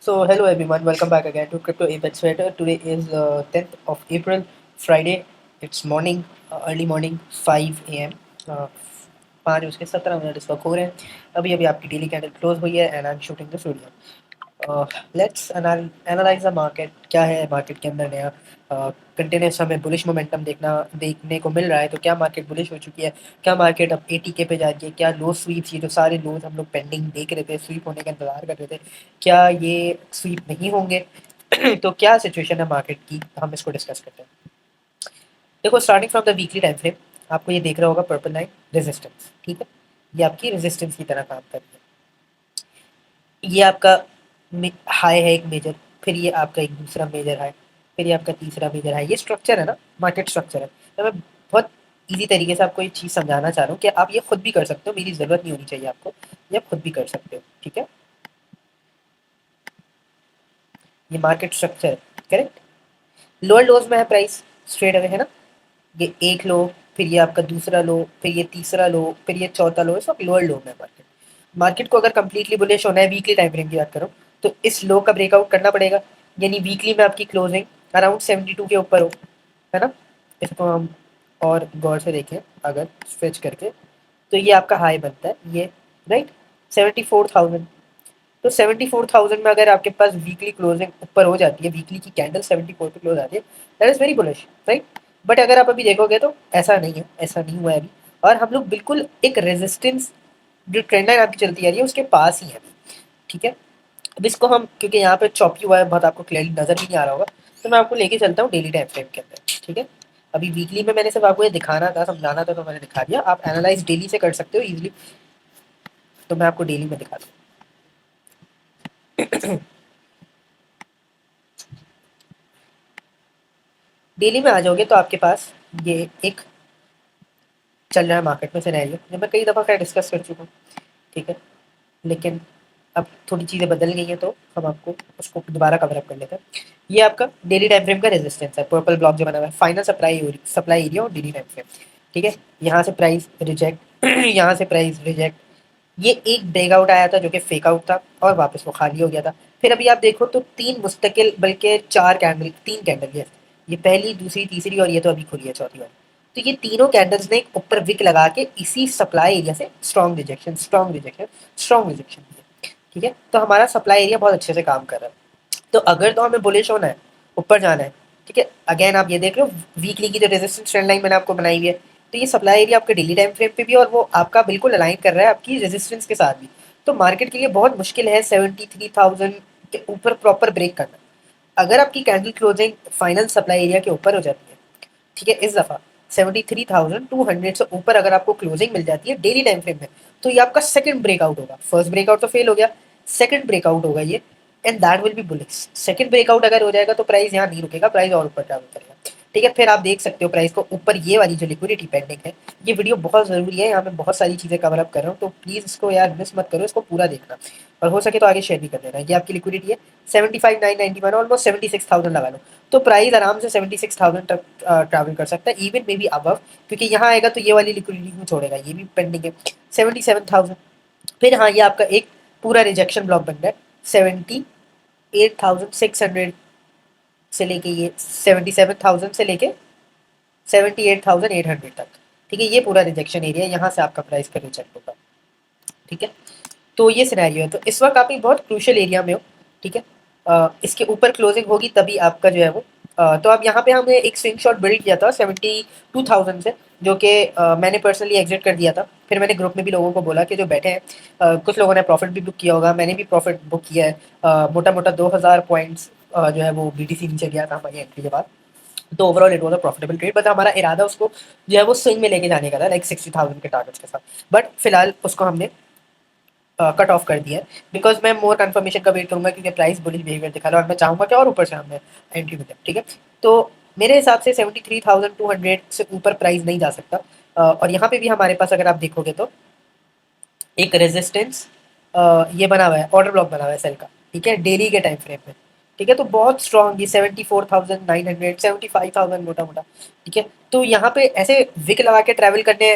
So, hello everyone, welcome back again to Crypto Apex Trader. Today is 10th of April, Friday. It's morning, early morning, 5 a.m. 5:17 इस वक्त हो रहे हैं. अभी अभी आपकी डेली कैंडल क्लोज हुई है and I am shooting this video. Let's analyse the market. क्या है मार्केट के अंदर नया? कंटिन्यूस हमें बुलिश मोमेंटम देखने को मिल रहा है. तो क्या मार्केट बुलिश हो चुकी है? क्या मार्केट अब 80K पे जा रही है? क्या लो स्वीप्स, ये जो सारे लोज हम लोग पेंडिंग देख रहे थे, स्वीप होने का इंतजार कर रहे थे, क्या ये स्वीप नहीं होंगे? तो क्या सिचुएशन है मार्केट की, हम इसको डिस्कस करते हैं. देखो, starting from the weekly time frame, आपको ये देख रहा होगा पर्पल लाइन रेजिस्टेंस. ठीक है, ये आपकी रेजिस्टेंस की तरह काम कर रही है. ये आपका हाई है एक मेजर, फिर ये आपका एक दूसरा मेजर हाई, फिर ये आपका तीसरा मेजर हाई. ये स्ट्रक्चर है ना, मार्केट स्ट्रक्चर है. तो मैं बहुत इजी तरीके से आपको ये चीज़ समझाना चाह रहा हूँ कि आप ये खुद भी कर सकते हो, मेरी ज़रूरत नहीं होनी चाहिए आपको, ये आप खुद भी कर सकते हो. ठीक है, ये मार्केट स्ट्रक्चर है. करेक्ट. लोअर लोज में है प्राइस स्ट्रेट अवे, है ना. ये एक लो, फिर ये आपका दूसरा लो, फिर ये तीसरा लो, फिर ये चौथा लो, सब लोअर लो में मार्केट. मार्केट को अगर कंप्लीटली बुलिश होना है, वीकली टाइम फ्रेम की बात करूँ, तो इस लो का ब्रेकआउट करना पड़ेगा. यानी वीकली में आपकी क्लोजिंग अराउंड 72 के ऊपर हो, है ना. इसको हम और गौर से देखें अगर स्ट्रेच करके, तो ये आपका हाई बनता है ये, राइट. 74,000. तो 74,000 में अगर आपके पास वीकली क्लोजिंग ऊपर हो जाती है, वीकली की कैंडल 74 पे क्लोज आती है, that is very bullish, right. But अगर आप अभी देखोगे तो ऐसा नहीं है, ऐसा नहीं हुआ है अभी. और हम लोग बिल्कुल एक रेजिस्टेंस, जो ट्रेंड लाइन आपकी चलती आ रही है, उसके पास ही है अभी. ठीक है. अब इसको हम, क्योंकि यहाँ पे चॉपी हुआ है बहुत, आपको क्लियरली नजर भी नहीं आ रहा होगा, तो मैं आपको लेके चलता हूँ डेली टाइम फ्रेम के अंदर. ठीक है. अभी वीकली में मैंने सिर्फ आपको ये दिखाना था, समझाना था, तो मैंने दिखा दिया. आप एनालाइज डेली से कर सकते हो इजीली, तो मैं आपको डेली में दिखा दूँ. डेली में आ जाओगे तो आपके पास ये एक चल रहा है मार्केट में सिनेरियो, जो मैं कई दफ़ा खैर डिस्कस कर चुका हूँ. ठीक है. लेकिन अब थोड़ी चीज़ें बदल गई हैं, तो हम आपको उसको दोबारा कवर अप कर लेते हैं. ये आपका डेली टाइम फ्रेम का रेजिस्टेंस है, पर्पल ब्लॉक जो बना हुआ है, फाइनल सप्लाई एरिया और डेली टाइम फ्रेम. ठीक है. यहाँ से प्राइस रिजेक्ट, यहाँ से प्राइस रिजेक्ट. ये एक ब्रेकआउट आया था जो कि फेक आउट था, और वापस वो खाली हो गया था. फिर अभी आप देखो तो तीन मुस्तकिल, बल्कि चार कैंडल, तीन कैंडल, ये पहली, दूसरी, तीसरी, और ये तो अभी खुली है चौथी वाली. तो ये तीनों कैंडल्स ने ऊपर विक लगा के इसी सप्लाई एरिया से strong rejection, strong rejection, strong rejection दिया. ठीक है. तो हमारा सप्लाई एरिया बहुत अच्छे से काम कर रहा है. तो अगर तो हमें बुलिश होना है, ऊपर जाना है, ठीक है, अगेन आप ये देख रहे हो वीकली की जो रेजिस्टेंस ट्रेंड लाइन मैंने आपको बनाई हुई है, तो ये सप्लाई एरिया आपके डेली टाइम फ्रेम पे भी, और वो आपका बिल्कुल अलाइन कर रहा है आपकी रेजिस्टेंस के साथ भी. तो मार्केट के लिए बहुत मुश्किल है 73,000 के ऊपर प्रॉपर ब्रेक करना. अगर आपकी candle closing final supply area के ऊपर हो जाती है, ठीक है, इस दफ़ा 73,200 से ऊपर अगर आपको क्लोजिंग मिल जाती है डेली टाइम फ्रेम में, तो ये आपका सेकंड ब्रेकआउट होगा. फर्स्ट ब्रेकआउट तो फेल हो गया, सेकंड ब्रेकआउट होगा ये, and that will be bullish. Second breakout अगर हो जाएगा तो प्राइस यहाँ नहीं रुकेगा, प्राइस और ऊपर ट्रैवल करेगा. ठीक है. फिर आप देख सकते हो प्राइस को ऊपर, ये वाली जो लिक्विडिटी पेंडिंग है, ये वीडियो बहुत ज़रूरी है, यहाँ पे बहुत सारी चीज़ें कवर अप कर रहा हूँ, तो प्लीज़ इसको यार मिस मत करो, इसको पूरा देखना, और हो सके तो आगे शेयर भी कर देना. ये आपकी लिक्विडिटी है 75,991, ऑलमोस्ट 76,000 लगा लो, तो प्राइस आराम से 76,000 तक ट्रैवल कर सकता है, इवन मे बी अबव, क्योंकि यहाँ आएगा तो ये वाली लिक्विडिटी को छोड़ेगा, ये भी पेंडिंग है 77,000. फिर हाँ, ये आपका एक पूरा रिजेक्शन ब्लॉक बन रहा है 78,600 से लेके ये 77,000 से लेके 78,800 तक. ठीक है. ये पूरा रिजेक्शन एरिया, यहाँ से आपका प्राइस का रिजेक्ट होगा. ठीक है. तो ये सिनेरियो है. तो इस वक्त आप एक बहुत क्रूशियल एरिया में हो. ठीक है. इसके ऊपर क्लोजिंग होगी तभी आपका जो है वो, तो अब यहाँ पे हमने एक स्विंग शॉट बिल्ड किया था 72,000 से, जो कि मैंने पर्सनली एग्जिट कर दिया था. फिर मैंने ग्रुप में भी लोगों को बोला कि जो बैठे हैं, कुछ लोगों ने प्रॉफिट भी बुक किया होगा, मैंने भी प्रॉफिट बुक किया है. मोटा मोटा 2,000 पॉइंट्स जो है वो BTC नीचे गया था हमारी एंट्री के बाद. तो overall it was a profitable trade, but हमारा इरादा उसको जो है वो स्विंग में लेके जाने का था, लाइक 60,000 के टारगेट्स के साथ. बट फिलहाल उसको हमने कट ऑफ कर दिया है, बिकॉज मैं मोर कंफर्मेशन का वेट करूंगा, क्योंकि प्राइस बुलिश बिहेवियर दिखा रहा है, और मैं चाहूंगा कि और ऊपर से हमने एंट्री मिले. ठीक है. तो मेरे हिसाब से 73,200 से ऊपर प्राइस नहीं जा सकता. और यहाँ पे भी हमारे पास अगर आप देखोगे तो एक रेजिस्टेंस ये बना हुआ है, ऑर्डर ब्लॉक बना हुआ है सेल का. ठीक है. डेली के टाइम फ्रेम में. ठीक है. तो बहुत स्ट्रॉन्ग, ये 74,900, 75,000 मोटा मोटा. ठीक है. तो यहाँ पे ऐसे विक लगा के ट्रैवल करने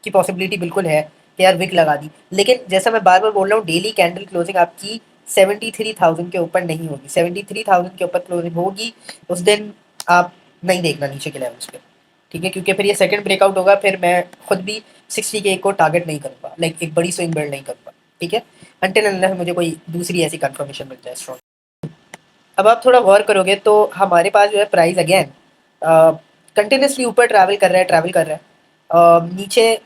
की पॉसिबिलिटी बिल्कुल है कि यार विक लगा दी, लेकिन जैसा मैं बार बार बोल रहा हूँ, डेली कैंडल क्लोजिंग आपकी 73,000 के ऊपर नहीं होगी। 73,000 के ऊपर क्लोजिंग होगी उस दिन आप नहीं देखना नीचे के लेवल्स पे, ठीक है, क्योंकि फिर ये सेकंड ब्रेकआउट होगा, फिर मैं खुद भी 60K को टारगेट नहीं करूँगा, लाइक एक बड़ी स्विंग बिल्ड नहीं करूँगा, ठीक है, अंटिल अनलेस मुझे कोई दूसरी ऐसी कंफर्मेशन मिल जाए स्ट्रॉन्ग। अब आप थोड़ा गौर करोगे तो हमारे पास जो है प्राइस अगेन कंटिन्यूसली ऊपर ट्रैवल कर रहा है, नीचे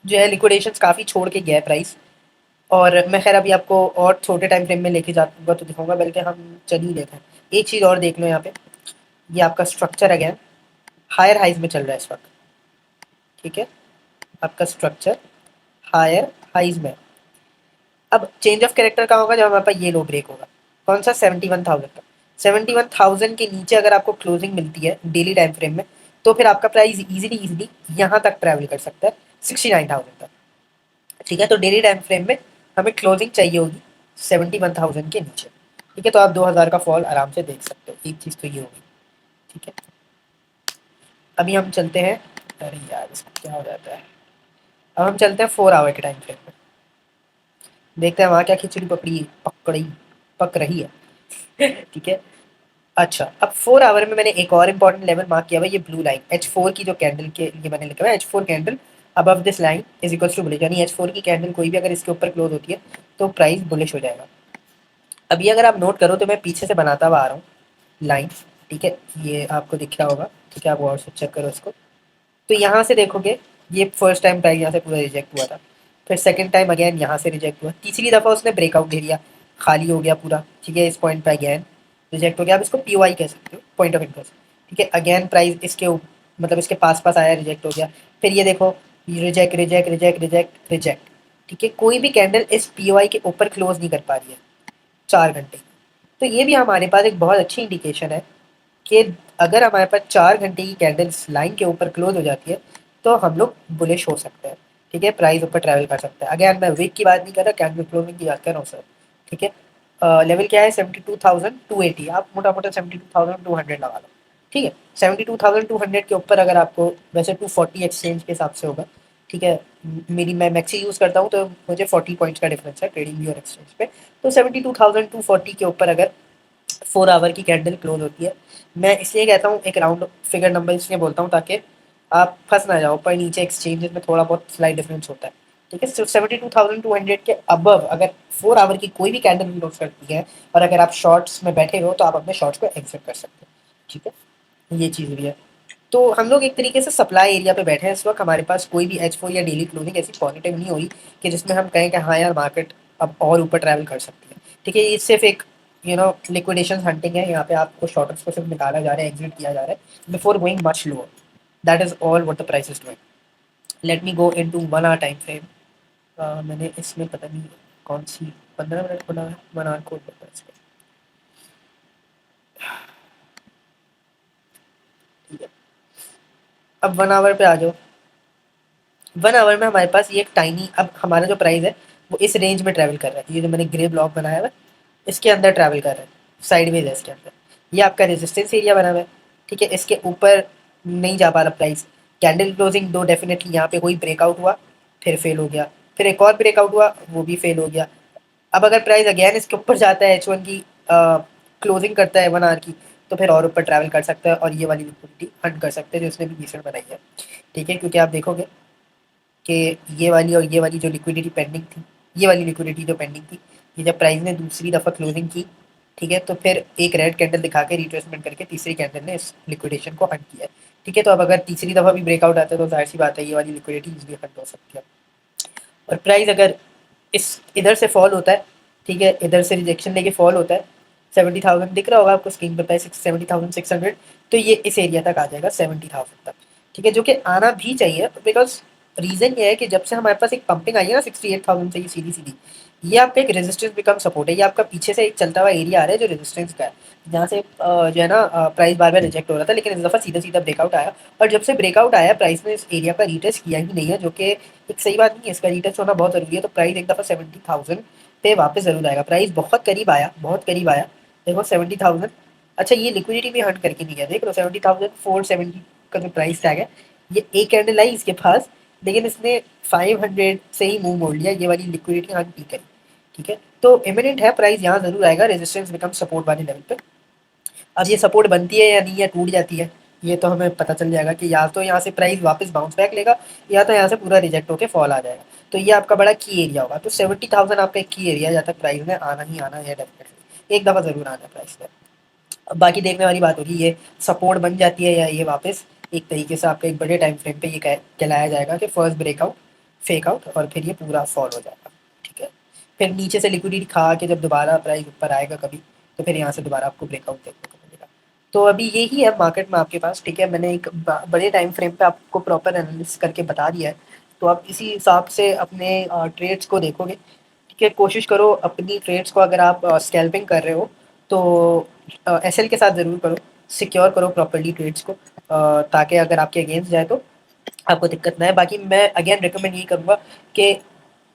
जो है लिक्विडेशंस काफ़ी छोड़ के गया है प्राइस। और मैं खैर अभी आपको और छोटे टाइम फ्रेम में लेके जाऊँगा तो दिखाऊंगा, बल्कि हम चल ही लेते हैं। एक चीज़ और देख लो यहाँ पे, ये आपका स्ट्रक्चर अगेन हायर हाइज में चल रहा है इस वक्त, ठीक है, आपका स्ट्रक्चर हायर हाइज में। अब चेंज ऑफ कैरेक्टर कहाँ होगा? जब हमारे पास ये लो ब्रेक होगा, कौन सा? 71,000 का। 71,000 के नीचे अगर आपको क्लोजिंग मिलती है डेली टाइम फ्रेम में, तो फिर आपका प्राइस इजीली यहाँ तक ट्रैवल कर सकता है 69,000 तक, ठीक है। तो डेली टाइम फ्रेम में हमें क्लोजिंग चाहिए होगी 71,000 के नीचे, ठीक है। तो आप 2,000 का फॉल आराम से देख सकते हो, एक चीज़ तो ये होगी, ठीक है। अभी हम चलते हैं, अरे यार इसका क्या हो जाता है, अब हम चलते हैं 4 आवर के टाइम फ्रेम में, देखते हैं वहाँ क्या खिचड़ी पक रही है ठीक है। अच्छा, अब 4 आवर में मैंने एक और इंपॉर्टेंट लेवल मार्क किया हुआ है, ये ब्लू लाइन H4 की जो कैंडल के लिए मैंने लिखा हुआ है, H4 candle above this line is equals to bullish, यानी H4 की कैंडल कोई भी अगर इसके ऊपर क्लोज होती है तो प्राइस बुलिश हो जाएगा। अभी अगर आप नोट करो तो मैं पीछे से बनाता हुआ आ रहा हूँ लाइन, ठीक है, ये आपको दिख रहा होगा, ठीक है, आप और से चेक करो इसको। तो यहाँ से देखोगे ये फर्स्ट टाइम प्राइस यहाँ से पूरा रिजेक्ट हुआ था, फिर सेकंड टाइम अगेन यहाँ से रिजेक्ट हुआ, तीसरी दफ़ा उसने ब्रेकआउट दे दिया, खाली हो गया पूरा, ठीक है, इस पॉइंट पे अगेन रिजेक्ट हो गया। आप इसको POI कह सकते हो, पॉइंट ऑफ इंटरेस्ट, ठीक है। अगेन प्राइस इसके मतलब इसके पास पास आया, रिजेक्ट हो गया, फिर ये देखो reject reject reject reject reject, ठीक है। कोई भी कैंडल इस POI के ऊपर क्लोज नहीं कर पा रही है 4 घंटे। तो ये भी हमारे पास एक बहुत अच्छी इंडिकेशन है कि अगर हमारे पास 4 घंटे की कैंडल्स लाइन के ऊपर क्लोज हो जाती है तो हम लोग बुलिश हो सकते हैं, ठीक है, प्राइस ऊपर ट्रैवल कर सकता है। अगेन मैं वीक की बात नहीं कर रहा, कैंडल क्लोजिंग की बात कर रहा हूँ सर, ठीक है। लेवल क्या है? 72,280, आप मोटा मोटा 72,200 लगा लो, ठीक है। 72,200 के ऊपर अगर आपको, वैसे 240 एक्सचेंज के हिसाब से होगा, ठीक है, मेरी मैं मैक्सी यूज़ करता हूँ तो मुझे 40 पॉइंट्स का डिफरेंस है ट्रेडिंग भी और एक्सचेंज पे। तो 72,240 के ऊपर अगर 4 आवर की कैंडल क्लोज होती है, मैं इसलिए कहता हूँ एक राउंड फिगर नंबर इसलिए बोलता हूँ ताकि आप फंस ना जाओ, पर नीचे एक्सचेंजेस में थोड़ा बहुत स्लाइड डिफरेंस होता है, ठीक है। 72,200 के अबव अगर 4 आवर की कोई भी कैंडल क्लोज करती है और अगर आप शॉर्ट्स में बैठे हो तो आप अपने शॉर्ट्स को एग्जिट कर सकते हैं, ठीक है, ये चीज़ भी है। तो हम लोग एक तरीके से सप्लाई एरिया पे बैठे हैं इस वक्त, हमारे पास कोई भी H4 या डेली क्लोजिंग ऐसी पॉजिटिव नहीं हुई कि जिसमें हम कहें कि हाँ यार मार्केट अब और ऊपर ट्रैवल कर सकती है, ठीक है। ये सिर्फ एक लिक्विडेशन हंटिंग है, यहाँ पे आपको शॉर्टर्स को सिर्फ निकाला जा रहा है, एग्जिट किया जा रहा है before going much lower, that is all what the price is doing. Let me go into 1 hour time frame. मैंने इसमें पता नहीं कौन सी 15 मिनट खोला है, 1 आवर खोल पड़ता है इसका, ठीक है। अब 1 आवर पे आ जाओ, 1 आवर में हमारे पास ये एक टाइनी, अब हमारा जो प्राइस है वो इस रेंज में ट्रैवल कर रहा है, ये जो मैंने ग्रे ब्लॉक बनाया हुआ है इसके अंदर ट्रैवल कर रहा है, साइडवेज है इसके अंदर, ये आपका रेजिस्टेंस एरिया बना हुआ है, ठीक है। इसके ऊपर नहीं जा पा रहा प्राइस, कैंडल क्लोजिंग दो डेफिनेटली यहाँ पे कोई ब्रेकआउट हुआ, फिर फेल हो गया, फिर एक और ब्रेकआउट हुआ, वो भी फेल हो गया। अब अगर प्राइस अगेन इसके ऊपर जाता है, H1 की क्लोजिंग करता है 1 आवर की, तो फिर और ऊपर ट्रैवल कर सकता है और ये वाली लिक्विडिटी हंट कर सकते हैं जो उसने भी रिसेंट बनाई है, ठीक है। क्योंकि आप देखोगे कि ये वाली और ये वाली जो लिक्विडिटी पेंडिंग थी, ये वाली लिक्विडिटी जो पेंडिंग थी, ये जब प्राइस ने दूसरी दफ़ा क्लोजिंग की, ठीक है, तो फिर एक रेड कैंडल दिखा के रिट्रेसमेंट करके तीसरी कैंडल ने इस लिक्विडेशन को हट किया है, ठीक है। तो अब अगर तीसरी दफ़ा भी ब्रेकआउट आता है तो जाहिर सी बात है ये वाली लिक्विडिटी इजीली हट हो सकती है। और प्राइस अगर इस इधर से फॉल होता है, ठीक है, इधर से रिजेक्शन लेके फॉल होता है, 70,000 दिख रहा होगा आपको स्क्रीन पर, प्राइस 70,600, तो ये इस एरिया तक आ जाएगा 70,000 तक, ठीक है, जो कि आना भी चाहिए। बिकॉज रीज़न ये है कि जब से हमारे पास एक पंपिंग आई है ना 68,000 से, ये सीधी सीधी, ये आपका एक रेजिस्टेंस बिकम सपोर्ट है, ये आपका पीछे से एक चलता हुआ एरिया आ रहा है जो रेजिस्टेंस का है, जहाँ से जो है ना प्राइस बार बार रिजेक्ट हो रहा था, लेकिन इस दफ़ा सीधा सीधा ब्रेकआउट आया, और जब से ब्रेकआउट आया प्राइस ने इस एरिया का रीटेस्ट किया ही नहीं है, जो कि एक सही बात नहीं है, इसका रीटेस्ट होना बहुत ज़रूरी है। तो प्राइस एक दफ़ा 70,000 पे वापस ज़रूर आएगा, प्राइस बहुत करीब आया, बहुत करीब आया, देखो 70,000। अच्छा, ये लिक्विडिटी भी हंट करके नहीं गया, देख लो 70,470 का जो प्राइस टैग है, ये एक कैंडल आई इसके पास, लेकिन इसने 500 से ही मुंह मोड़ लिया, ये वाली लिक्विडिटी हंट नहीं करी, ठीक है, तो इमिनेंट है प्राइस यहाँ ज़रूर आएगा, रेजिस्टेंस बिकम सपोर्ट वाले लेवल पे। अब ये सपोर्ट बनती है या नहीं, या टूट जाती है, ये तो हमें पता चल जाएगा कि या तो यहाँ से प्राइस वापस बाउंस बैक लेगा, या तो यहाँ से पूरा रिजेक्ट होकर फॉल आ जाएगा। तो ये आपका बड़ा की एरिया होगा। तो 70,000 आपका एक की एरिया, जहाँ तक प्राइस में आना ही आना है डेफिनेटली, एक दफ़ा ज़रूर आना है प्राइस में। अब बाकी देखने वाली बात होगी ये सपोर्ट बन जाती है, या ये वापस एक तरीके से आपका एक बड़े टाइम फ्रेम पे ये कहलाया जाएगा कि फर्स्ट ब्रेकआउट, फेक आउट, और फिर ये पूरा फॉल हो जाएगा। ठीक है, फिर नीचे से लिक्विडिटी खा के जब दोबारा प्राइस ऊपर आएगा कभी, तो फिर यहाँ से दोबारा आपको ब्रेकआउट देखने को मिलेगा। तो अभी यही है मार्केट में आपके पास। ठीक है, मैंने एक बड़े टाइम फ्रेम पे आपको प्रॉपर एनालिसिस करके बता दिया है, तो आप इसी हिसाब से अपने ट्रेड्स को देखोगे। ठीक है, कोशिश करो अपनी ट्रेड्स को, अगर आप स्कैल्पिंग कर रहे हो तो एसएल के साथ ज़रूर करो, सिक्योर करो प्रॉपर्ली ट्रेड्स को, ताकि अगर आपके अगेंस्ट जाए तो आपको दिक्कत ना है। बाकी मैं अगेन रिकमेंड यही करूँगा कि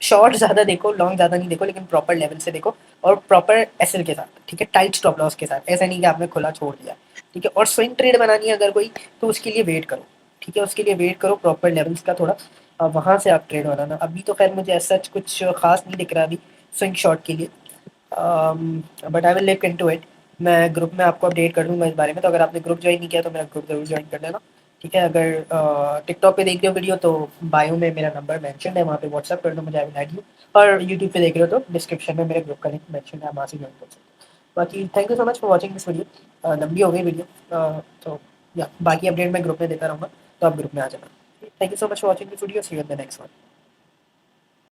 शॉर्ट ज़्यादा देखो, लॉन्ग ज़्यादा नहीं देखो, लेकिन प्रॉपर लेवल से देखो, और प्रॉपर एसएल के साथ। ठीक है, टाइट स्टॉप लॉस के साथ, ऐसा नहीं कि आपने खुला छोड़ दिया। ठीक है, और स्विंग ट्रेड बनानी है अगर कोई, तो उसके लिए वेट करो। ठीक है, उसके लिए वेट करो प्रॉपर लेवल्स का थोड़ा, वहाँ से आप ट्रेड बनाना। अभी तो खैर मुझे ऐसा कुछ खास नहीं दिख रहा अभी स्विंग शॉट के लिए, but I will look into it. मैं ग्रुप में आपको अपडेट कर दूंगा इस बारे में, तो अगर आपने ग्रुप ज्वाइन नहीं किया तो मेरा ग्रुप ज़रूर ज्वाइन कर लेना। ठीक है, अगर टिकटॉक पे देख रहे हो वीडियो तो बायो में मेरा नंबर मेंशन है, वहाँ पे व्हाट्सएप कर दो मुझे, आई विल ऐड यू। और यूट्यूब पे देख रहे हो तो डिस्क्रिप्शन में मेरे ग्रुप का लिंक मेंशन है, आप वहाँ से ज्वाइन कर सकते हो। बाकी thank you so much for watching this video, लंबी हो गई वीडियो, तो या बाकी अपडेट मैं ग्रुप में देता रहूँगा, तो आप ग्रुप में आ जाना। Thank you so much for watching this video, see you in the next one.